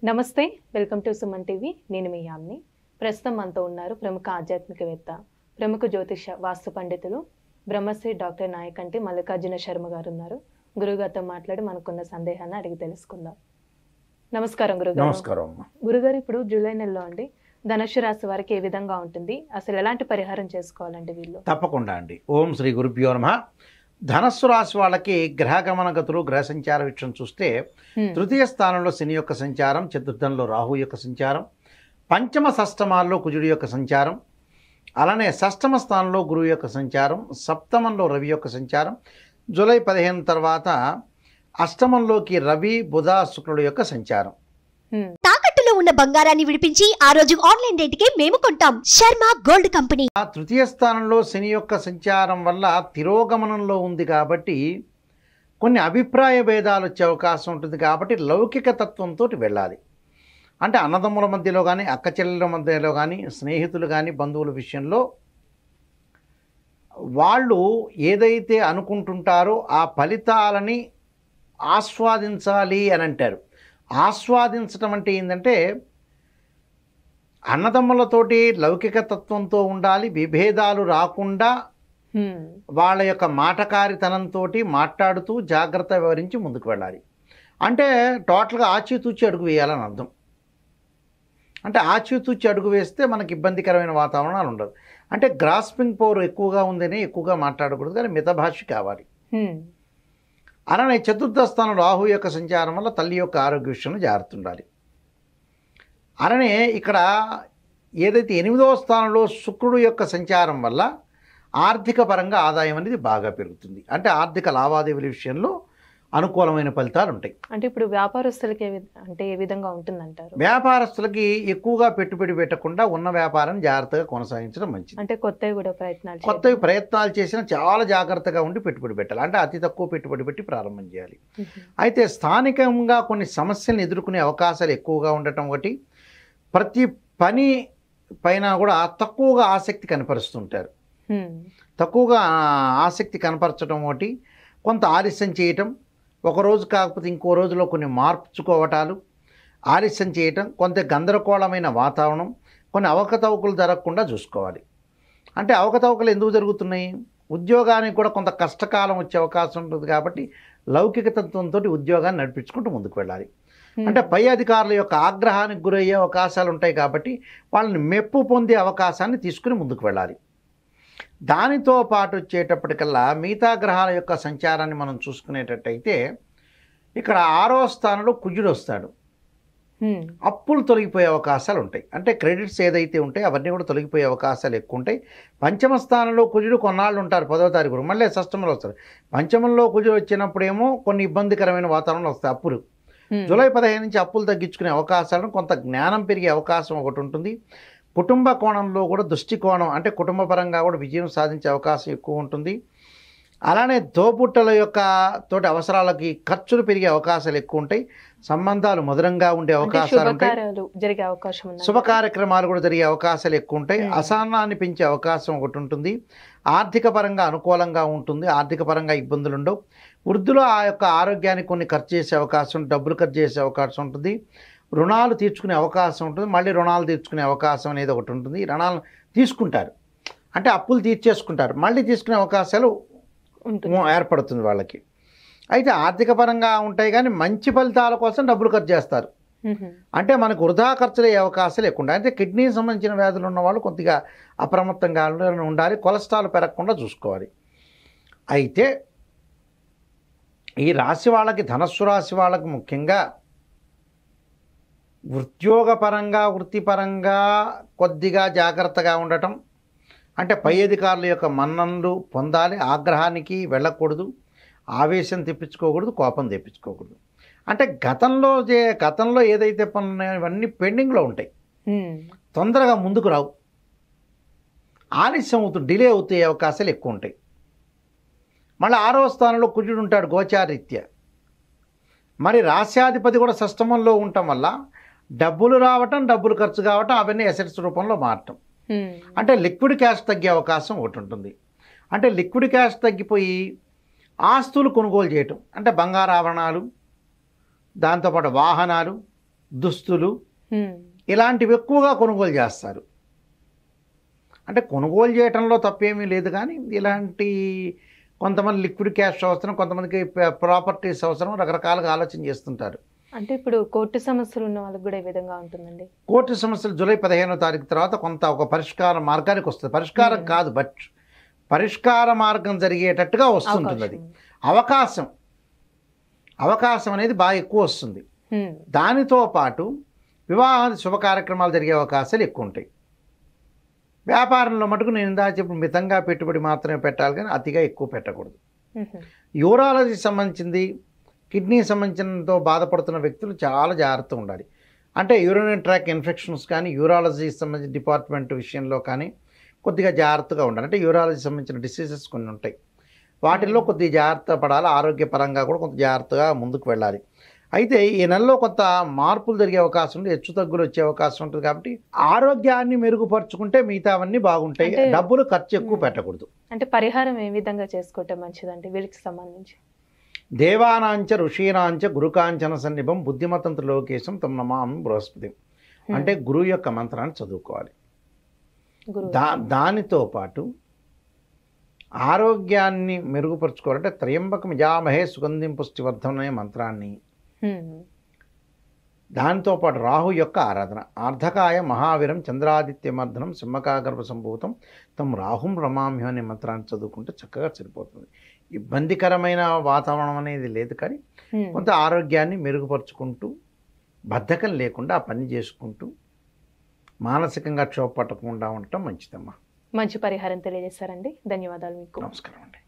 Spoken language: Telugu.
నమస్తే, వెల్కమ్ టు సుమన్ టీవీ. నేను మీ యామ్ని. ప్రస్తుతం మనతో ఉన్నారు ప్రముఖ ఆధ్యాత్మికవేత్త, ప్రముఖ జ్యోతిష వాస్తు పండితులు బ్రహ్మశ్రీ డాక్టర్ నాయకంటి మల్లికార్జున శర్మ గారు ఉన్నారు. గురుగారితో మాట్లాడి మనకున్న సందేహాన్ని అడిగి తెలుసుకుందాం. నమస్కారం గురుగారు. నమస్కారం. గురుగారు, ఇప్పుడు జూలై నెలలో అండి ధనుస్సు రాశి వారికి ఏ విధంగా ఉంటుంది, అసలు ఎలాంటి పరిహారం చేసుకోవాలండి వీళ్ళు? తప్పకుండా అండి. ఓం శ్రీ గురుభ్యో నమః. ధనస్సు రాశి వాళ్ళకి గ్రహగమన గతులు, గ్రహ సంచార విషయం చూస్తే తృతీయ స్థానంలో శని యొక్క సంచారం, చతుర్థంలో రాహు యొక్క సంచారం, పంచమ షష్టమాల్లో కుజుడి యొక్క సంచారం, అలానే షష్టమ స్థానంలో గురువు యొక్క సంచారం, సప్తమంలో రవి యొక్క సంచారం, జూలై 15 తర్వాత అష్టమంలోకి రవి బుధ శుక్రుడు యొక్క సంచారం. తాకట్టులో ఉన్న బంగారాన్ని విడిపించి ఆ రోజు ఆన్లైన్ రేటుకే మేము కొంటాం. Sharma gold company. ఆ తృతీయ స్థానంలో శని యొక్క సంచారం వల్ల తిరోగమనంలో ఉంది కాబట్టి కొన్ని అభిప్రాయ భేదాలు వచ్చే అవకాశం ఉంటుంది. కాబట్టి లౌకిక తత్వంతో వెళ్ళాలి. అంటే అన్నదమ్ముల మధ్యలో కానీ, అక్క చెల్లెల మధ్యలో కానీ, స్నేహితులు కానీ, బంధువుల విషయంలో వాళ్ళు ఏదైతే అనుకుంటుంటారో ఆ ఫలితాలని ఆస్వాదించాలి అని అంటారు. ఆస్వాదించడం అంటే ఏంటంటే అన్నదమ్ములతోటి లౌకిక తత్వంతో ఉండాలి, విభేదాలు రాకుండా వాళ్ళ యొక్క మాటకారితనంతో మాట్లాడుతూ జాగ్రత్త వివరించి ముందుకు వెళ్ళాలి. అంటే టోటల్గా ఆచితూచి అడుగు వేయాలని అర్థం. అంటే ఆచితూచి అడుగు వేస్తే మనకి ఇబ్బందికరమైన వాతావరణాలు ఉండదు. అంటే గ్రాస్పింగ్ పవర్ ఎక్కువగా ఉందని ఎక్కువగా మాట్లాడకూడదు, కానీ మితభాషి కావాలి. అలానే చతుర్థ స్థానం రాహు యొక్క సంచారం వల్ల తల్లి యొక్క ఆరోగ్య విషయంలో జాగ్రత్త ఉండాలి. అలానే ఇక్కడ ఏదైతే 8వ స్థానంలో శుక్రుడు యొక్క సంచారం వల్ల ఆర్థిక పరంగా ఆదాయం అనేది బాగా పెరుగుతుంది. అంటే ఆర్థిక లావాదేవీల విషయంలో అనుకూలమైన ఫలితాలు ఉంటాయి. అంటే ఇప్పుడు వ్యాపారస్తులకి ఏ విధంగా ఉంటుందంటారు? వ్యాపారస్తులకి ఎక్కువగా పెట్టుబడి పెట్టకుండా ఉన్న వ్యాపారాన్ని జాగ్రత్తగా కొనసాగించడం మంచిది. అంటే కొత్తవి ప్రయత్నాలు చేసినా చాలా జాగ్రత్తగా ఉండి పెట్టుబడి పెట్టాలి. అంటే అతి తక్కువ పెట్టుబడి పెట్టి ప్రారంభం చేయాలి. అయితే స్థానికంగా కొన్ని సమస్యలను ఎదుర్కొనే అవకాశాలు ఎక్కువగా ఉండటం ఒకటి, ప్రతి పని పైన కూడా తక్కువగా ఆసక్తి కనపరుస్తుంటారు. తక్కువగా ఆసక్తి కనపరచడం ఒకటి, కొంత ఆలస్యం చేయటం, ఒకరోజు కాకపోతే ఇంకో రోజులో కొన్ని మార్చుకోవటాలు, ఆలస్యం చేయటం, కొంత గందరగోళమైన వాతావరణం, కొన్ని అవకతవకలు జరగకుండా చూసుకోవాలి. అంటే అవకతవకలు ఎందుకు జరుగుతున్నాయి? ఉద్యోగానికి కూడా కొంత కష్టకాలం వచ్చే అవకాశం ఉంటుంది. కాబట్టి లౌకిక తత్వంతో ఉద్యోగాన్ని నడిపించుకుంటూ ముందుకు వెళ్ళాలి. అంటే పై అధికారుల యొక్క ఆగ్రహానికి గురయ్యే అవకాశాలు ఉంటాయి. కాబట్టి వాళ్ళని మెప్పు పొందే అవకాశాన్ని తీసుకుని ముందుకు వెళ్ళాలి. దానితో పాటు వచ్చేటప్పటికల్లా మిగతా గ్రహాల యొక్క సంచారాన్ని మనం చూసుకునేటట్టయితే ఇక్కడ 6వ స్థానంలో కుజుడు వస్తాడు. అప్పులు తొలగిపోయే అవకాశాలు ఉంటాయి. అంటే క్రెడిట్స్ ఏదైతే ఉంటాయో అవన్నీ కూడా తొలగిపోయే అవకాశాలు ఎక్కువ ఉంటాయి. పంచమ స్థానంలో కుజుడు కొన్నాళ్ళు ఉంటారు, 10వ తారీఖు మళ్ళీ షష్టమంలో వస్తారు. పంచమంలో కుజుడు వచ్చినప్పుడేమో కొన్ని ఇబ్బందికరమైన వాతావరణంలో వస్తాయి అప్పులు. జూలై 15 నుంచి అప్పులు తగ్గించుకునే అవకాశాలను, కొంత జ్ఞానం పెరిగే అవకాశం ఒకటి ఉంటుంది. కుటుంబ కోణంలో కూడా దృష్టికోణం, అంటే కుటుంబ పరంగా కూడా విజయం సాధించే అవకాశం ఎక్కువ ఉంటుంది. అలానే దోబుట్టల యొక్క తోటి అవసరాలకి ఖర్చులు పెరిగే అవకాశాలు ఎక్కువ ఉంటాయి. సంబంధాలు మధురంగా ఉండే అవకాశాలు ఉంటాయి. శుభ కార్యక్రమాలు కూడా జరిగే అవకాశాలు ఎక్కువ ఉంటాయి. అసహనాన్ని పెంచే అవకాశం ఒకటి ఉంటుంది. ఆర్థిక పరంగా అనుకూలంగా ఉంటుంది, ఆర్థిక పరంగా ఇబ్బందులు ఉండవు. వృద్ధులు ఆ యొక్క ఆరోగ్యానికి కొన్ని ఖర్చు చేసే అవకాశం, డబ్బులు ఖర్చు చేసే అవకాశం ఉంటుంది. రుణాలు తీర్చుకునే అవకాశం ఉంటుంది. మళ్ళీ రుణాలు తీర్చుకునే అవకాశం అనేది ఒకటి ఉంటుంది. రుణాలు తీసుకుంటారు, అంటే అప్పులు తీర్చేసుకుంటారు, మళ్ళీ తీసుకునే అవకాశాలు ఏర్పడుతుంది వాళ్ళకి. అయితే ఆర్థిక పరంగా ఉంటాయి, కానీ మంచి ఫలితాల కోసం డబ్బులు ఖర్చు చేస్తారు. అంటే మనకు వృధా ఖర్చులయ్యే అవకాశాలు ఎక్కువ ఉంటాయి. అయితే కిడ్నీకి సంబంధించిన వ్యాధులు ఉన్న వాళ్ళు కొద్దిగా అప్రమత్తంగా ఉండాలి, కొలెస్ట్రాల్ పెరగకుండా చూసుకోవాలి. అయితే ఈ రాశి వాళ్ళకి, ధనస్సు రాశి వాళ్ళకి ముఖ్యంగా ఉద్యోగపరంగా, వృత్తిపరంగా కొద్దిగా జాగ్రత్తగా ఉండటం. అంటే పై అధికారుల యొక్క మన్ననలు పొందాలి, ఆగ్రహానికి వెళ్ళకూడదు, ఆవేశం తెప్పించుకోకూడదు, కోపం తెప్పించుకోకూడదు. అంటే గతంలో ఏదైతే పనులు ఉన్నాయో ఇవన్నీ పెండింగ్లో ఉంటాయి, తొందరగా ముందుకు రావు, ఆలస్యం అవుతుంది, డిలే అవుతాయి అవకాశాలు ఎక్కువ ఉంటాయి. మళ్ళీ 6వ స్థానంలో కుజుడు ఉంటాడు గోచారీత్యా. మరి రాశ్యాధిపతి కూడా షష్టమంలో ఉండటం వల్ల డబ్బులు రావటం, డబ్బులు ఖర్చు కావటం, అవన్నీ అసెట్స్ రూపంలో మారటం. అంటే లిక్విడ్ క్యాష్ తగ్గే అవకాశం ఒకటి ఉంటుంది. అంటే లిక్విడ్ క్యాష్ తగ్గిపోయి ఆస్తులు కొనుగోలు చేయటం, అంటే బంగారు ఆభరణాలు, దాంతోపాటు వాహనాలు, దుస్తులు హ్మ్. ఇలాంటివి ఎక్కువగా కొనుగోలు చేస్తారు. అంటే కొనుగోలు చేయటంలో తప్పేమీ లేదు, కానీ ఇలాంటి కొంతమంది లిక్విడ్ క్యాష్ అవసరం, కొంతమందికి ప్రాపర్టీస్ అవసరం, రకరకాలుగా ఆలోచన చేస్తుంటారు. అంటే ఇప్పుడు కోర్టు సమస్యలు ఉన్న వాళ్ళకి కూడా ఈ విధంగా ఉంటుందండి. కోర్టు సమస్యలు జూలై 15వ తారీఖు తర్వాత కొంత ఒక పరిష్కార మార్గానికి వస్తుంది. పరిష్కారం కాదు, బట్ పరిష్కార మార్గం జరిగేటట్టుగా వస్తుంటుంది. అది అవకాశం అనేది బాగా ఎక్కువ వస్తుంది. దానితో పాటు వివాహాది శుభ కార్యక్రమాలు జరిగే అవకాశాలు ఎక్కువ ఉంటాయి. వ్యాపారంలో మటుకు నేను ఇందా చెప్పిన మితంగా పెట్టుబడి మాత్రమే పెట్టాలి, కానీ అతిగా ఎక్కువ పెట్టకూడదు. యూరాలజీ సంబంధించింది, కిడ్నీ సంబంధించినతో బాధపడుతున్న వ్యక్తులు చాలా జాగ్రత్తగా ఉండాలి. అంటే యూరినరీ ట్రాక్ ఇన్ఫెక్షన్స్ కానీ, యూరాలజీ సంబంధించిన డిపార్ట్మెంట్ విషయంలో కానీ కొద్దిగా జాగ్రత్తగా ఉండాలి. అంటే యూరాలజీ సంబంధించిన డిసీజెస్ కొన్ని ఉంటాయి, వాటిల్లో కొద్దిగా జాగ్రత్త పడాలి. ఆరోగ్యపరంగా కూడా కొంత జాగ్రత్తగా ముందుకు వెళ్ళాలి. అయితే ఈ నెలలో కొంత మార్పులు జరిగే అవకాశం ఉంది, హెచ్చు తగ్గులు వచ్చే అవకాశం ఉంటుంది. కాబట్టి ఆరోగ్యాన్ని మెరుగుపరుచుకుంటే మిగతావన్నీ బాగుంటాయి. డబ్బులు ఖర్చు ఎక్కువ పెట్టకూడదు. అంటే పరిహారం ఏ విధంగా చేసుకుంటే మంచిదండి వీళ్ళకి సంబంధించి? దేవానాంచ ఋషీనాంచ గురుకాంచన సన్నిభం బుద్ధిమతంత్ర లోకేశం తమ నమామి బృహస్పతి. అంటే గురువు యొక్క మంత్రాన్ని చదువుకోవాలి. దానితో పాటు ఆరోగ్యాన్ని మెరుగుపరుచుకోవాలంటే త్రయంబకం యజామహే సుగంధిం పుష్టివర్ధనం అనే మంత్రాన్ని, దానితో పాటు రాహు యొక్క ఆరాధన, అర్ధకాయ మహావీరం చంద్రాదిత్యమర్ధనం సింహకాగర్భ సంభూతం తమ రాహుం రమామ్యం అనే మంత్రాన్ని చదువుకుంటే చక్కగా సరిపోతుంది. ఇబ్బందికరమైన వాతావరణం అనేది లేదు, కానీ కొంత ఆరోగ్యాన్ని మెరుగుపరుచుకుంటూ బద్ధకం లేకుండా ఆ పని చేసుకుంటూ మానసికంగా క్షోభ పట్టకుండా ఉండటం మంచిదమ్మా. మంచి పరిహారం తెలియజేశారండి. ధన్యవాదాలు మీకు. నమస్కారం అండి.